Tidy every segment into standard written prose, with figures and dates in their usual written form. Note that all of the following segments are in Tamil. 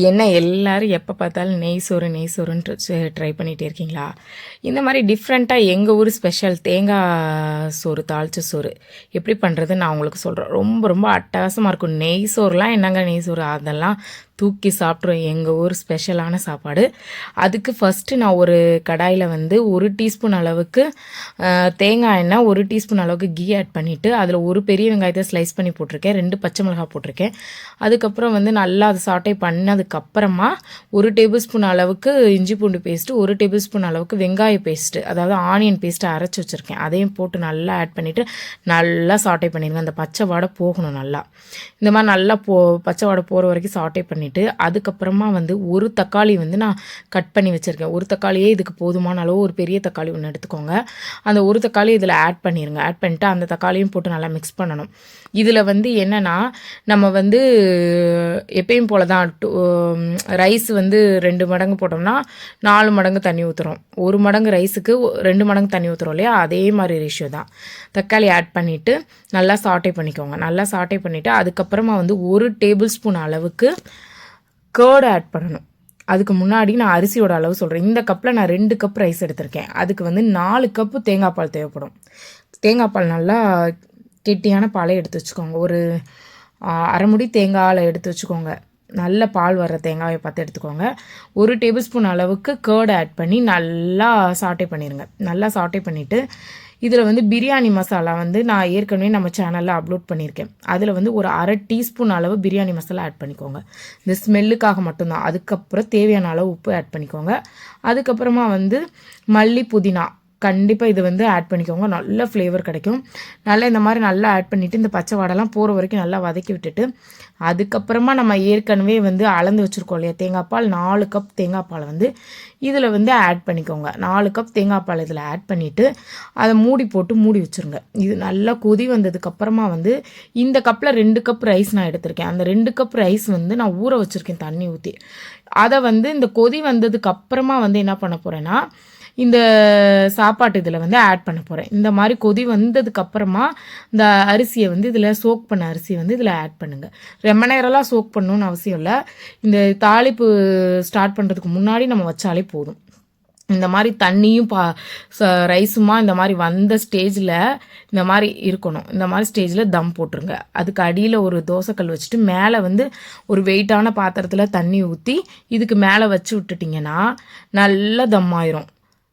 என்ன எல்லாரும் எப்போ பார்த்தாலும் நெய் சோறுன்ட்டு ட்ரை பண்ணிகிட்டே இருக்கீங்களா? இந்த மாதிரி டிஃப்ரெண்ட்டாக எங்கள் ஊர் ஸ்பெஷல் தேங்காய் சோறு, தாளிச்ச சோறு எப்படி பண்ணுறதுன்னு நான் உங்களுக்கு சொல்கிறேன். ரொம்ப ரொம்ப அட்டகாசமாக இருக்கும். நெய் சோறுலாம் என்னங்க நெய் சோறு, அதெல்லாம் தூக்கி சாப்பிட்றோம். எங்கள் ஊர் ஸ்பெஷலான சாப்பாடு. அதுக்கு ஃபஸ்ட்டு நான் ஒரு கடாயில் வந்து 1 டீஸ்பூன் அளவுக்கு தேங்காய் எண்ணெய், 1 டீஸ்பூன் அளவுக்கு கீ ஆட் பண்ணிவிட்டு அதில் ஒரு பெரிய வெங்காயத்தை ஸ்லைஸ் பண்ணி போட்டிருக்கேன், 2 பச்சை மிளகாய் போட்டிருக்கேன். அதுக்கப்புறம் வந்து நல்லா அதை சாட்டை பண்ணதுக்கப்புறமா 1 டேபிள் ஸ்பூன் அளவுக்கு இஞ்சி பூண்டு பேஸ்ட்டு, 1 டேபிள் ஸ்பூன் அளவுக்கு வெங்காய பேஸ்ட்டு, அதாவது ஆனியன் பேஸ்ட்டை அரைச்சி வச்சுருக்கேன், அதையும் போட்டு நல்லா ஆட் பண்ணிவிட்டு நல்லா சாட்டை பண்ணிடுங்க. அந்த பச்சை வாடை போகணும் நல்லா. இந்த மாதிரி நல்லா பச்சை வாடை போகிற வரைக்கும் சாட்டை பண்ணிவிட்டு அதுக்கப்புறமா வந்து ஒரு தக்காளி வந்து நான் கட் பண்ணி வச்சுருக்கேன். ஒரு தக்காளியே இதுக்கு போதுமான அளவு, ஒரு பெரிய தக்காளி ஒன்று எடுத்துக்கோங்க. அந்த ஒரு தக்காளி இதில் ஆட் பண்ணிடுங்க. ஆட் பண்ணிவிட்டு அந்த தக்காளியும் போட்டு நல்லா மிக்ஸ் பண்ணணும். இதில் வந்து என்னென்னா, நம்ம வந்து எப்பயும் போல தான் ரைஸ் வந்து 2 மடங்கு போட்டோம்னா 4 மடங்கு தண்ணி ஊற்றுறோம். 1 மடங்கு ரைஸுக்கு 2 மடங்கு தண்ணி ஊற்றுறோம் இல்லையா, அதே மாதிரி ரேஷியோ தான். தக்காளி ஆட் பண்ணிவிட்டு நல்லா சாட்டை பண்ணிக்கோங்க. நல்லா சாட்டை பண்ணிவிட்டு அதுக்கப்புறமா வந்து 1 டேபிள் ஸ்பூன் அளவுக்கு கேர்டு ஆட் பண்ணணும். அதுக்கு முன்னாடி நான் அரிசியோட அளவு சொல்கிறேன். இந்த கப்பில் நான் 2 கப் ரைஸ் எடுத்திருக்கேன். அதுக்கு வந்து 4 கப்பு தேங்காய் பால் தேவைப்படும். தேங்காய் பால் நல்லா கெட்டியான பாலை எடுத்து வச்சுக்கோங்க. ஒரு அரை முடி தேங்காயில் எடுத்து வச்சுக்கோங்க. நல்ல பால் வர்ற தேங்காயை பார்த்து எடுத்துக்கோங்க. 1 டேபிள் ஸ்பூன் அளவுக்கு கேர்டு ஆட் பண்ணி நல்லா சாட்டை பண்ணிடுங்க. நல்லா சாட்டை பண்ணிவிட்டு இதில் வந்து பிரியாணி மசாலா வந்து நான் ஏற்கனவே நம்ம சேனலில் அப்லோட் பண்ணியிருக்கேன். அதில் வந்து ஒரு அரை டீஸ்பூன் அளவு பிரியாணி மசாலா ஆட் பண்ணிக்கோங்க. இந்த ஸ்மெல்லுக்காக மட்டும்தான். அதுக்கப்புறம் தேவையான அளவு உப்பு ஆட் பண்ணிக்கோங்க. அதுக்கப்புறமா வந்து மல்லி, புதினா கண்டிப்பாக இது வந்து ஆட் பண்ணிக்கோங்க. நல்ல ஃப்ளேவர் கிடைக்கும். நல்லா இந்த மாதிரி நல்லா ஆட் பண்ணிவிட்டு இந்த பச்சை வாடெல்லாம் போகிற வரைக்கும் நல்லா வதக்கி விட்டுட்டு அதுக்கப்புறமா நம்ம ஏற்கனவே வந்து அளந்து வச்சுருக்கோம் இல்லையா தேங்காய் பால், 4 கப் தேங்காய் பால் வந்து இதில் வந்து ஆட் பண்ணிக்கோங்க. 4 கப் தேங்காய் பால் இதில் ஆட் பண்ணிவிட்டு அதை மூடி போட்டு மூடி வச்சுருங்க. இது நல்லா கொதி வந்ததுக்கப்புறமா வந்து இந்த கப்பில் 2 கப் ரைஸ் நான் எடுத்திருக்கேன். அந்த 2 கப் ரைஸ் வந்து நான் ஊற வச்சுருக்கேன் தண்ணி ஊற்றி. அதை வந்து இந்த கொதி வந்ததுக்கப்புறமா வந்து என்ன பண்ண போகிறேன்னா, இந்த சாப்பாட்டு இதில் வந்து ஆட் பண்ண போகிறேன். இந்த மாதிரி கொதி வந்ததுக்கப்புறமா இந்த அரிசியை வந்து இதில் சோக் பண்ண அரிசியை வந்து இதில் ஆட் பண்ணுங்கள். ரொம்ப நேரம்லாம் சோக் பண்ணணும்னு அவசியம் இல்லை. இந்த தாளிப்பு ஸ்டார்ட் பண்ணுறதுக்கு முன்னாடி நம்ம வச்சாலே போதும். இந்த மாதிரி தண்ணியும் ரைஸுமா இந்த மாதிரி வந்த ஸ்டேஜில் இந்த மாதிரி இருக்கணும். இந்த மாதிரி ஸ்டேஜில் தம் போட்டுருங்க. அதுக்கு அடியில் ஒரு தோசைக்கல் வச்சுட்டு மேலே வந்து ஒரு வெயிட்டான பாத்திரத்தில் தண்ணி ஊற்றி இதுக்கு மேலே வச்சு விட்டுட்டிங்கன்னா நல்லா தம் ஆயிரும்.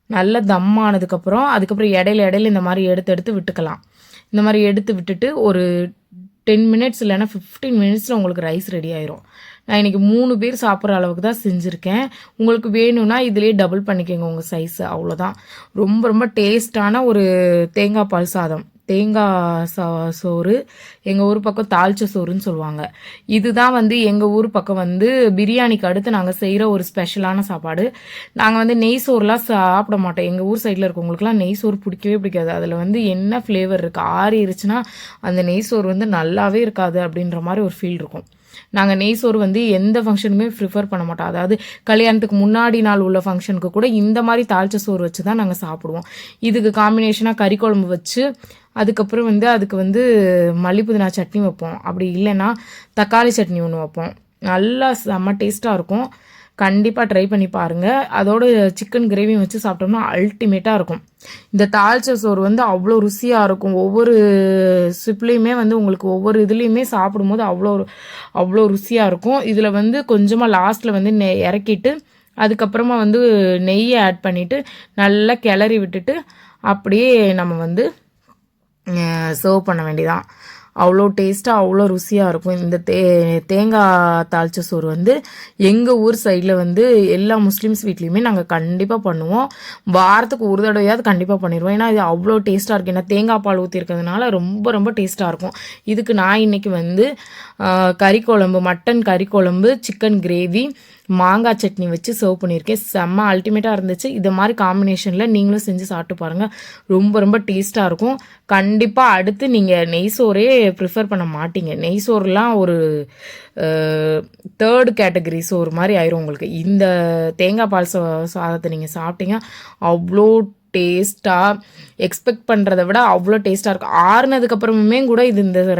நல்லா தம் ஆனதுக்கப்புறம் அதுக்கப்புறம் இடையில இந்த மாதிரி எடுத்து விட்டுக்கலாம். இந்த மாதிரி எடுத்து விட்டுட்டு ஒரு 10 மினிட்ஸ் இல்லைன்னா 15 மினிட்ஸில் உங்களுக்கு ரைஸ் ரெடி ஆயிரும். நான் இன்றைக்கி 3 பேர் சாப்பிட்ற அளவுக்கு தான் செஞ்சுருக்கேன். உங்களுக்கு வேணும்னா இதிலே டபுள் பண்ணிக்கோங்க உங்கள் சைஸு. அவ்வளோதான். ரொம்ப ரொம்ப டேஸ்டான ஒரு தேங்காய் பால் சாதம், தேங்காய் சோறு. எங்கள் ஊர் பக்கம் தாளிச்ச சோறுன்னு சொல்லுவாங்க. இதுதான் வந்து எங்கள் ஊர் பக்கம் வந்து பிரியாணிக்கு அடுத்து நாங்கள் செய்கிற ஒரு ஸ்பெஷலான சாப்பாடு. நாங்கள் வந்து நெய் சோறுலாம் சாப்பிட மாட்டோம். எங்கள் ஊர் சைடில் இருக்கவங்களுக்குலாம் நெய் சோறு பிடிக்கவே பிடிக்காது. அதில் வந்து என்ன ஃப்ளேவர் இருக்குது, ஆறிடுச்சுன்னா அந்த நெய் சோறு வந்து நல்லாவே இருக்காது அப்படின்ற மாதிரி ஒரு ஃபீல் இருக்கும். நாங்கள் நெய் சோறு வந்து எந்த ஃபங்க்ஷனுமே ப்ரிஃபர் பண்ண மாட்டோம். அதாவது கல்யாணத்துக்கு முன்னாடி நாள் உள்ள ஃபங்க்ஷனுக்கு கூட இந்த மாதிரி தாளிச்ச சோறு வச்சு தான் நாங்கள் சாப்பிடுவோம். இதுக்கு காம்பினேஷனாக கறி குழம்பு வச்சு அதுக்கப்புறம் வந்து அதுக்கு வந்து மல்லி புதினா சட்னி வைப்போம். அப்படி இல்லைன்னா தக்காளி சட்னி ஒன்று வைப்போம். நல்லா செம்ம டேஸ்ட்டாக இருக்கும். கண்டிப்பாக ட்ரை பண்ணி பாருங்கள். அதோட சிக்கன் கிரேவியும் வச்சு சாப்பிட்டோம்னா அல்டிமேட்டாக இருக்கும். இந்த தாளிச்ச சோறு வந்து அவ்வளோ ருசியாக இருக்கும். ஒவ்வொரு சிப்லேயுமே வந்து உங்களுக்கு ஒவ்வொரு இதுலேயுமே சாப்பிடும்போது அவ்வளோ ருசியாக இருக்கும். இதில் வந்து கொஞ்சமாக லாஸ்ட்டில் வந்து இறக்கிட்டு அதுக்கப்புறமா வந்து நெய்யை ஆட் பண்ணிவிட்டு நல்லா கிளறி விட்டுட்டு அப்படியே நம்ம வந்து சர்வ் பண்ண வேண்டியதான். அவ்வளோ டேஸ்ட்டாக அவ்வளோ ருசியாக இருக்கும். இந்த தேங்காய் தாளிச்ச சோறு வந்து எங்கள் ஊர் சைடில் வந்து எல்லா முஸ்லீம்ஸ் வீட்லேயுமே நாங்கள் கண்டிப்பாக பண்ணுவோம். வாரத்துக்கு ஒரு தடவையாவது கண்டிப்பாக பண்ணிடுவோம். ஏன்னா இது அவ்வளோ டேஸ்ட்டாக இருக்குது. ஏன்னா தேங்காய் பால் ஊற்றிருக்கிறதுனால ரொம்ப ரொம்ப டேஸ்ட்டாக இருக்கும். இதுக்கு நான் இன்றைக்கி வந்து கறி குழம்பு, மட்டன் கறி குழம்பு, சிக்கன் கிரேவி, மாங்காய் சட்னி வச்சு சர்வ் பண்ணியிருக்கேன். செம்ம அல்டிமேட்டாக இருந்துச்சு. இது மாதிரி காம்பினேஷனில் நீங்களும் செஞ்சு சாப்பிட்டு பாருங்கள். ரொம்ப ரொம்ப டேஸ்ட்டாக இருக்கும். கண்டிப்பாக அடுத்து நீங்கள் நெய் சோறே ப்ரிஃபர் பண்ண மாட்டீங்க. நெய் சோறுலாம் ஒரு 3rd கேட்டகரி சோறு மாதிரி ஆயிரும் உங்களுக்கு. இந்த தேங்காய் பால் சாதத்தை நீங்கள் சாப்பிட்டீங்க அவ்வளோ டேஸ்ட்டாக எக்ஸ்பெக்ட் பண்ணுறதை விட அவ்வளோ டேஸ்ட்டாக இருக்கும். ஆறுனதுக்கப்புறமுமே கூட இது இந்த ரைஸ்